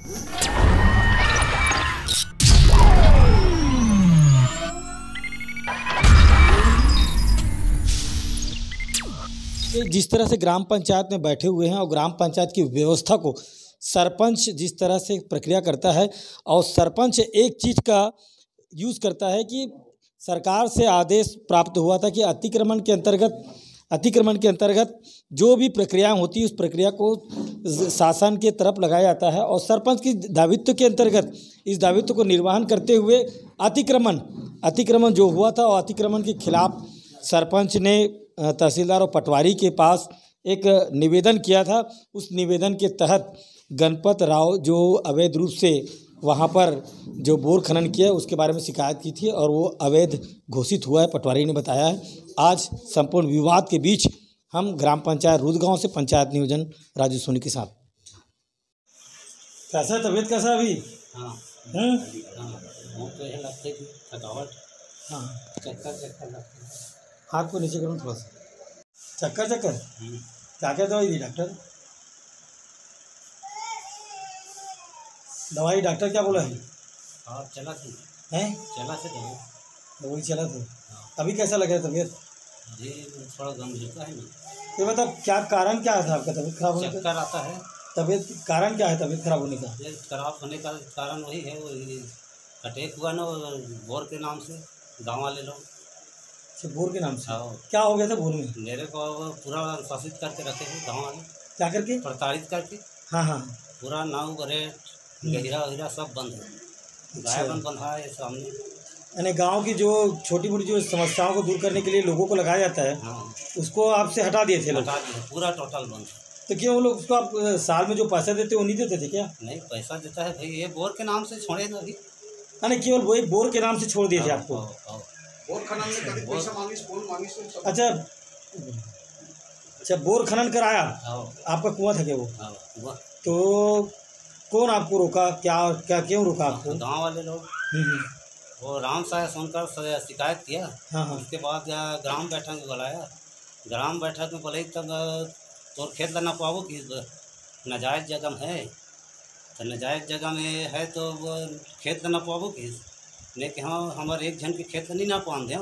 जिस तरह से ग्राम पंचायत में बैठे हुए हैं और ग्राम पंचायत की व्यवस्था को सरपंच जिस तरह से प्रक्रिया करता है, और सरपंच एक चीज़ का यूज़ करता है कि सरकार से आदेश प्राप्त हुआ था कि अतिक्रमण के अंतर्गत जो भी प्रक्रिया होती है उस प्रक्रिया को शासन के तरफ लगाया जाता है, और सरपंच की दायित्व के अंतर्गत इस दायित्व को निर्वहन करते हुए अतिक्रमण जो हुआ था, और अतिक्रमण के खिलाफ सरपंच ने तहसीलदार और पटवारी के पास एक निवेदन किया था। उस निवेदन के तहत गणपत राव जो अवैध रूप से वहाँ पर जो बोर खनन किया उसके बारे में शिकायत की थी, और वो अवैध घोषित हुआ है, पटवारी ने बताया है। आज संपूर्ण विवाद के बीच हम ग्राम पंचायत रुदगांव से पंचायत नियोजन राजू सोनी के साथ। कैसा तबीयत कैसा अभी? हाँ तो यह लगते कि थकावट, हाँ चक्कर लगते। हाथ को नीचे करूँ थोड़ा सा। चक्कर क्या क्या दवाई दी डॉक्टर? दवाई डॉक्टर क्या बोला है? हाँ चला से हैं? चला से दवाई चला था। अभी कैसा लग रहा है तबीयत? जी थोड़ा गंभीरता है ना। ये मतलब क्या कारण क्या था आपका तबीयत खराब होने का? चक्कर आता है। तबीयत कारण क्या है तबीयत खराब होने का? ये खराब होने का कारण वही है, वही अटैक हुआ ना बोर के नाम से, गाँव वाले लोग। अच्छा, बोर के नाम से? हाँ। क्या हो गया था बोर में? मेरे को पूरा शासित करके रखे थे गाँव वाले। क्या करके? प्रताड़ित करके। हाँ पूरा नाव गरेट गहिरा वहीरा सब बंद है। गाय बंधा है सामने। यानी गांव की जो छोटी मोटी जो समस्याओं को दूर करने के लिए लोगों को लगाया जाता है, हाँ उसको आपसे हटा दिए थे लोग? हटा दिए, पूरा टोटल बंद। तो क्यों वो लोग उसको आप साल में जो पैसा देते वो नहीं देते थे क्या? नहीं पैसा देता है भाई, ये बोर के नाम से छोड़े ना अभी। यानी केवल वही बोर के नाम से छोड़ दिए थे आपको? बोर खनन में कभी पैसा मांगी अच्छा, बोर खनन कराया आपका कुआं था क्या वो? तो कौन आपको रोका? क्या क्यों रोका आपको? गाँव वाले लोग। वो राम साय सुनकर शिकायत किया। हाँ। उसके बाद ग्राम बैठक में बुलाया। ग्राम बैठक में बोले तब तो खेत ना पाओ कि नाजायज़ जगह में है, तो नाजायज़ जगह में है तो वो खेत ना पाओ कि नहीं कि हाँ हमारे एक जन के खेत नहीं ना पान दें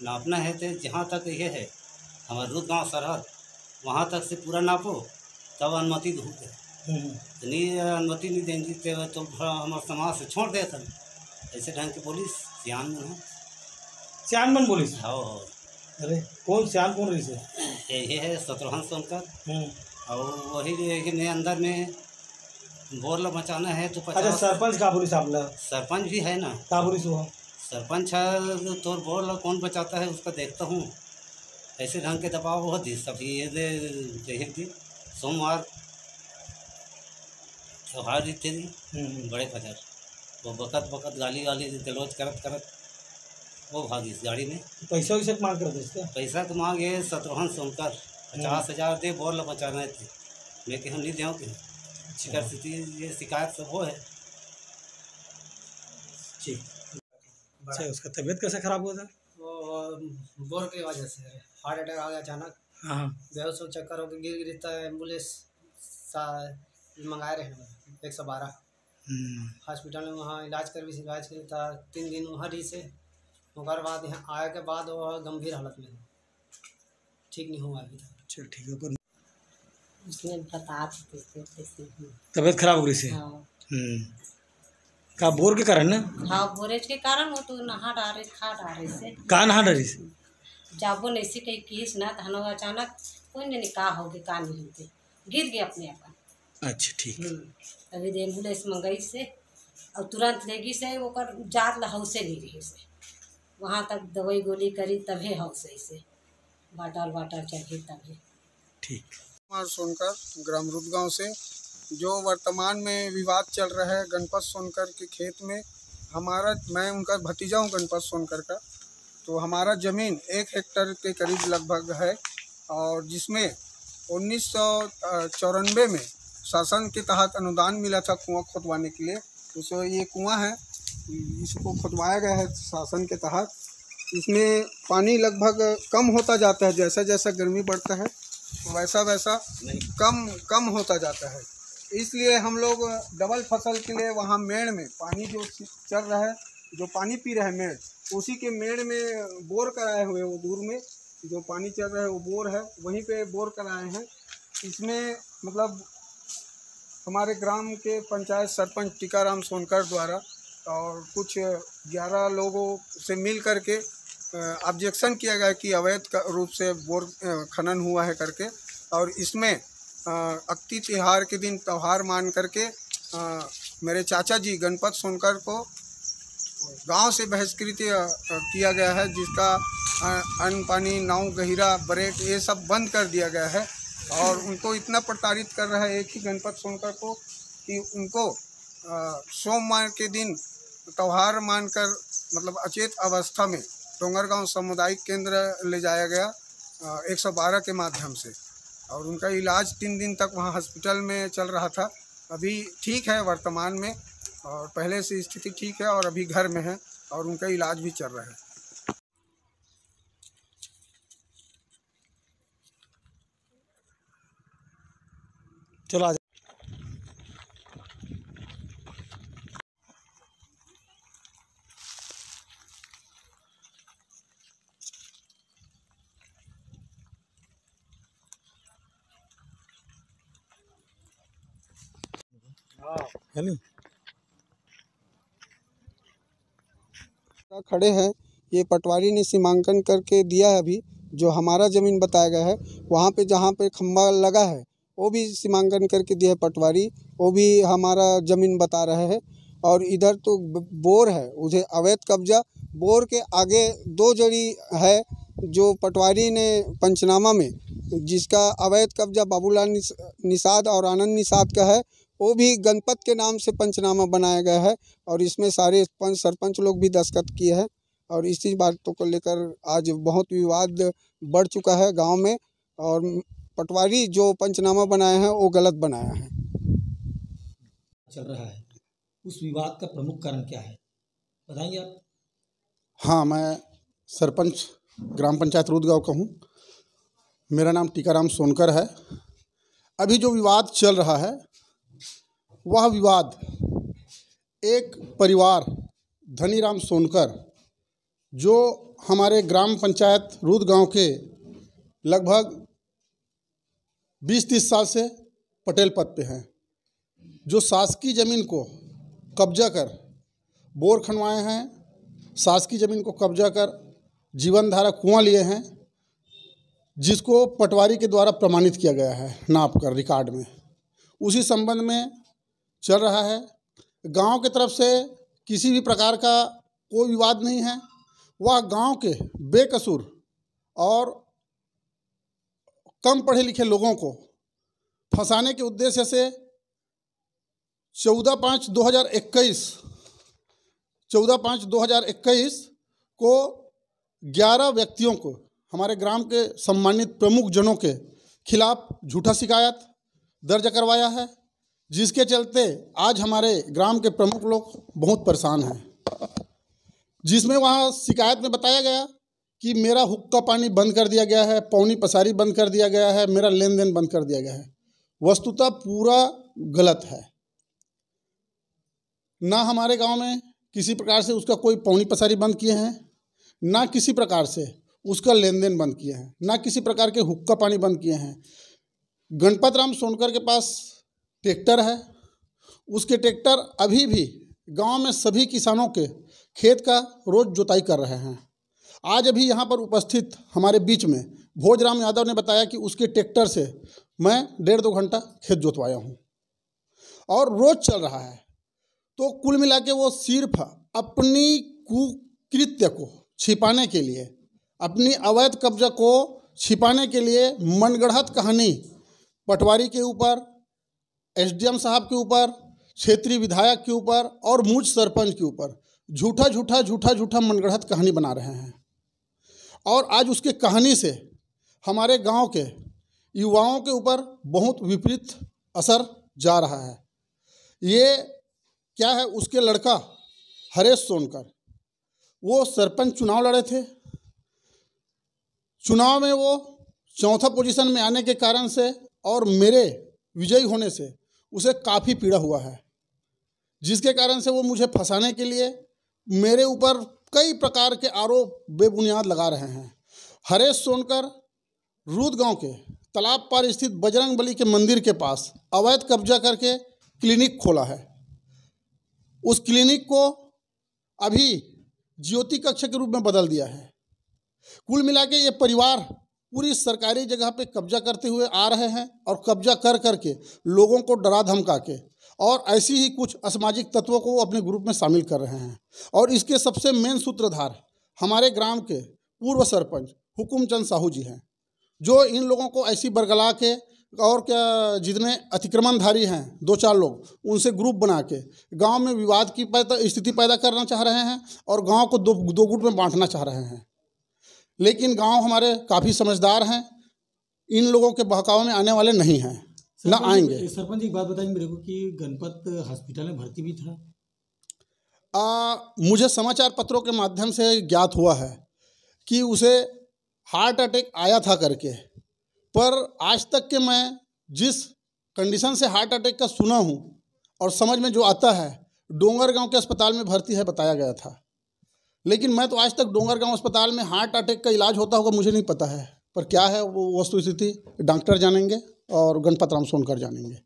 ना अपना है, तो जहाँ तक ये है हमारे रुदगांव सरहद वहाँ तक से पूरा नापो तब अनुमति दो। तो नहीं अनुमति नहीं देंगी तो हमारे समाज से छोड़ देता। ऐसे ढंग की पुलिस सियानमन पुलिस? हाँ। अरे कौन सियान कौन रही से? यही है शत्रुघ्न सोनकर। और वही ने अंदर में बोर मचाना है तो 50। अच्छा, सरपंच का पुलिस आप लोग? सरपंच भी है ना। का पुलिस हुआ? सरपंच है तो बोर कौन बचाता है उसका देखता हूँ। ऐसे ढंग के दबाव हो दी सभी ये दी सोमवार त्योहार इत्यादि बड़े बाजार वो बकत गाली गलौज करत वो भागी इस गाड़ी में। पैसा वैसा मांग कर दे? पैसा तो मांगे शत्रुघ्न सोनकर 50,000 दे बोर बचाना थे। मैं कहूँ नहीं दूँ कि शिकार स्थिति ये शिकायत सब वो है। ठीक। अच्छा, उसका तबीयत कैसे खराब हुआ था? वो बोर की वजह से हार्ट अटैक आ गया अचानक। हाँ। बेहोश हो चक्कर होकर गिरता है। एम्बुलेंस मंगाए रहे 112 हॉस्पिटल में, वहाँ इलाज किया था 3 दिन वहाँ रही से। उसके बाद यहाँ आए के बाद वो गंभीर हालत में ठीक नहीं हुआ अभी तक। चल ठीक है। उसने बता तबीयत खराब हो रही से? हाँ। का बोर के कारण ना? हाँ, बोरेज के कारण वो तो नहा डाले खा डाले से कहाँ नहा डरी से? जाबो नहीं से कहीं किस ना धनो अचानक कोई नहीं का हो गए का नहीं होते गिर गए अपने आप। अच्छा ठीक। अभी एम्बुलेंस मंगई से और तुरंत लेगी से वो कर जात ला हौसे नहीं रही से वहाँ तक दवाई गोली करी तभी हौसे से बाटल चढ़ी तभी ठीक। कुमार सोनकर ग्राम रुदगांव से। जो वर्तमान में विवाद चल रहा है गणपत सोनकर के खेत में, मैं उनका भतीजा हूँ गणपत सोनकर का। तो हमारा ज़मीन 1 हेक्टेयर के करीब लगभग है, और जिसमें 1994 में शासन के तहत अनुदान मिला था कुआं खोदवाने के लिए। तो ये कुआं है, इसको खोदवाया गया है शासन के तहत। इसमें पानी लगभग कम होता जाता है, जैसा जैसा गर्मी बढ़ता है वैसा वैसा कम होता जाता है। इसलिए हम लोग डबल फसल के लिए वहाँ मेड़ में पानी जो चल रहा है, जो पानी पी रहे हैं मेड़, उसी के मेड़ में बोर कराए हुए, वो दूर में जो पानी चल रहा है वो बोर है, वहीं पे बोर कराए हैं। इसमें मतलब हमारे ग्राम के पंचायत सरपंच टीकाराम सोनकर द्वारा और कुछ 11 लोगों से मिल करके ऑब्जेक्शन किया गया कि अवैध रूप से बोर खनन हुआ है करके, और इसमें अक्ति तिहार के दिन त्यौहार मान करके मेरे चाचा जी गणपत सोनकर को गांव से बहिष्कृत किया गया है, जिसका अन्न पानी नाव गहिरा ब्रेक ये सब बंद कर दिया गया है। और उनको इतना प्रताड़ित कर रहा है एक ही गणपत सोनकर को कि उनको सोमवार के दिन त्यौहार मानकर मतलब अचेत अवस्था में डोंगरगांव सामुदायिक केंद्र ले जाया गया 112 के माध्यम से, और उनका इलाज 3 दिन तक वहाँ हॉस्पिटल में चल रहा था। अभी ठीक है वर्तमान में, और पहले से स्थिति ठीक है, और अभी घर में है और उनका इलाज भी चल रहा है। चलो आज खड़े हैं, ये पटवारी ने सीमांकन करके दिया है। अभी जो हमारा ज़मीन बताया गया है वहाँ पे जहाँ पे खंभा लगा है वो भी सीमांकन करके दिया है पटवारी, वो भी हमारा ज़मीन बता रहे हैं। और इधर तो बोर है, उधर अवैध कब्जा, बोर के आगे 2 जड़ी है जो पटवारी ने पंचनामा में जिसका अवैध कब्जा बाबूलाल निषाद और आनंद निषाद का है, वो भी गणपत के नाम से पंचनामा बनाया गया है, और इसमें सारे सरपंच लोग भी दस्तखत किए हैं। और इसी बातों को लेकर आज बहुत विवाद बढ़ चुका है गांव में, और पटवारी जो पंचनामा बनाए हैं वो गलत बनाया है। चल रहा है, उस विवाद का प्रमुख कारण क्या है, बताएंगे आप? हाँ, मैं सरपंच ग्राम पंचायत रूदगांव का हूँ। मेरा नाम टीकाराम सोनकर है। अभी जो विवाद चल रहा है वह विवाद एक परिवार धनीराम सोनकर जो हमारे ग्राम पंचायत रूदगांव के लगभग 20-30 साल से पटेल पद पे हैं, जो शासकीय ज़मीन को कब्जा कर बोर खनवाए हैं, शासकीय ज़मीन को कब्जा कर जीवन धारा कुआं लिए हैं, जिसको पटवारी के द्वारा प्रमाणित किया गया है नाप कर रिकॉर्ड में। उसी संबंध में चल रहा है। गांव की तरफ से किसी भी प्रकार का कोई विवाद नहीं है। वह गांव के बेकसूर और कम पढ़े लिखे लोगों को फंसाने के उद्देश्य से 14/5/2021 को 11 व्यक्तियों को, हमारे ग्राम के सम्मानित प्रमुख जनों के खिलाफ झूठा शिकायत दर्ज करवाया है, जिसके चलते आज हमारे ग्राम के प्रमुख लोग बहुत परेशान हैं। जिसमें वहाँ शिकायत में बताया गया कि मेरा हुक्का पानी बंद कर दिया गया है, पौनी पसारी बंद कर दिया गया है, मेरा लेन देन बंद कर दिया गया है। वस्तुतः पूरा गलत है। ना हमारे गांव में किसी प्रकार से उसका कोई पौनी पसारी बंद किए हैं, ना किसी प्रकार से उसका लेन देन बंद किए हैं, ना किसी प्रकार के हुक्का पानी बंद किए हैं। गणपत राम सोनकर के पास ट्रैक्टर है, उसके ट्रैक्टर अभी भी गांव में सभी किसानों के खेत का रोज जोताई कर रहे हैं। आज अभी यहाँ पर उपस्थित हमारे बीच में भोजराम यादव ने बताया कि उसके ट्रैक्टर से मैं 1.5-2 घंटा खेत जोतवाया हूँ और रोज चल रहा है। तो कुल मिला के वो सिर्फ अपनी कुकृत्य को छिपाने के लिए, अपनी अवैध कब्जा को छिपाने के लिए मनगढ़ंत कहानी पटवारी के ऊपर, एसडीएम साहब के ऊपर, क्षेत्रीय विधायक के ऊपर और मुझ सरपंच के ऊपर झूठा मनगढ़ंत कहानी बना रहे हैं। और आज उसके कहानी से हमारे गांव के युवाओं के ऊपर बहुत विपरीत असर जा रहा है। ये क्या है, उसके लड़का हरेश सोनकर, वो सरपंच चुनाव लड़े थे। चुनाव में वो चौथा पोजीशन में आने के कारण से और मेरे विजयी होने से उसे काफ़ी पीड़ा हुआ है, जिसके कारण से वो मुझे फंसाने के लिए मेरे ऊपर कई प्रकार के आरोप बेबुनियाद लगा रहे हैं। हरेश सोनकर रूद गांव के तालाब पार स्थित बजरंगबली के मंदिर के पास अवैध कब्जा करके क्लिनिक खोला है। उस क्लिनिक को अभी ज्योति कक्ष के रूप में बदल दिया है। कुल मिला के ये परिवार पूरी सरकारी जगह पे कब्जा करते हुए आ रहे हैं और कब्जा कर करके लोगों को डरा धमका के और ऐसी ही कुछ असामाजिक तत्वों को अपने ग्रुप में शामिल कर रहे हैं। और इसके सबसे मेन सूत्रधार हमारे ग्राम के पूर्व सरपंच हुकुमचंद साहू जी हैं, जो इन लोगों को ऐसी बरगला के और क्या जितने अतिक्रमणधारी हैं 2-4 लोग, उनसे ग्रुप बना के गांव में विवाद की स्थिति पैदा करना चाह रहे हैं और गांव को दो गुट में बांटना चाह रहे हैं। लेकिन गांव हमारे काफ़ी समझदार हैं, इन लोगों के बहकाव में आने वाले नहीं हैं, ना आएंगे। सरपंच एक बात बताइए मेरे को कि गणपत हॉस्पिटल में भर्ती भी था। मुझे समाचार पत्रों के माध्यम से ज्ञात हुआ है कि उसे हार्ट अटैक आया था करके, पर आज तक के मैं जिस कंडीशन से हार्ट अटैक का सुना हूँ और समझ में जो आता है, डोंगरगांव के अस्पताल में भर्ती है बताया गया था। लेकिन मैं तो आज तक डोंगरगांव अस्पताल में हार्ट अटैक का इलाज होता होगा मुझे नहीं पता है, पर क्या है वो वस्तु स्थिति डॉक्टर जानेंगे और गणपत राम सोनकर जानेंगे।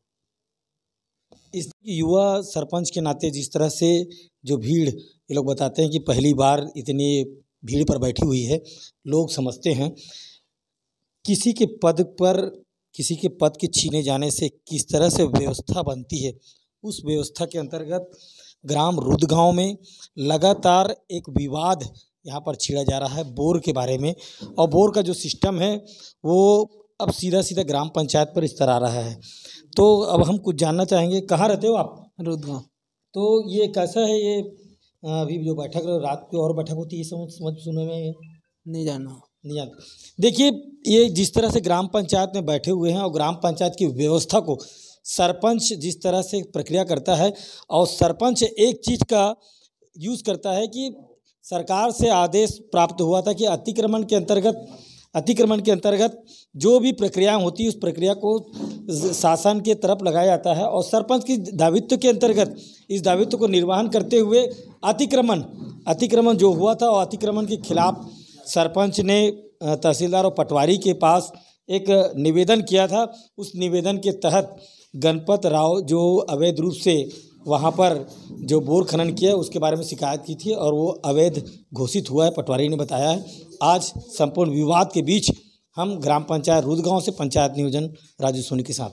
इस युवा सरपंच के नाते जिस तरह से जो भीड़, ये लोग बताते हैं कि पहली बार इतनी भीड़ पर बैठी हुई है, लोग समझते हैं किसी के पद पर, किसी के पद के छीने जाने से किस तरह से व्यवस्था बनती है। उस व्यवस्था के अंतर्गत ग्राम रुदगांव में लगातार एक विवाद यहाँ पर छिड़ा जा रहा है बोर के बारे में, और बोर का जो सिस्टम है वो अब सीधा सीधा ग्राम पंचायत पर इस तरह आ रहा है। तो अब हम कुछ जानना चाहेंगे, कहाँ रहते हो आप? रुदगांव। तो ये कैसा है, ये अभी जो बैठक रात को और बैठक होती है, समझ सुनने में नहीं जाना नहीं जानते। देखिए, ये जिस तरह से ग्राम पंचायत में बैठे हुए हैं और ग्राम पंचायत की व्यवस्था को सरपंच जिस तरह से प्रक्रिया करता है, और सरपंच एक चीज़ का यूज़ करता है कि सरकार से आदेश प्राप्त हुआ था कि अतिक्रमण के अंतर्गत जो भी प्रक्रियाएं होती है उस प्रक्रिया को शासन के तरफ लगाया जाता है, और सरपंच की दायित्व के अंतर्गत इस दायित्व को निर्वहन करते हुए अतिक्रमण जो हुआ था, और अतिक्रमण के खिलाफ सरपंच ने तहसीलदार और पटवारी के पास एक निवेदन किया था। उस निवेदन के तहत गणपत राव जो अवैध रूप से वहाँ पर जो बोर खनन किया उसके बारे में शिकायत की थी, और वो अवैध घोषित हुआ है, पटवारी ने बताया है। आज संपूर्ण विवाद के बीच हम ग्राम पंचायत रुदगांव से पंचायत नियोजन राजू सोनी के साथ।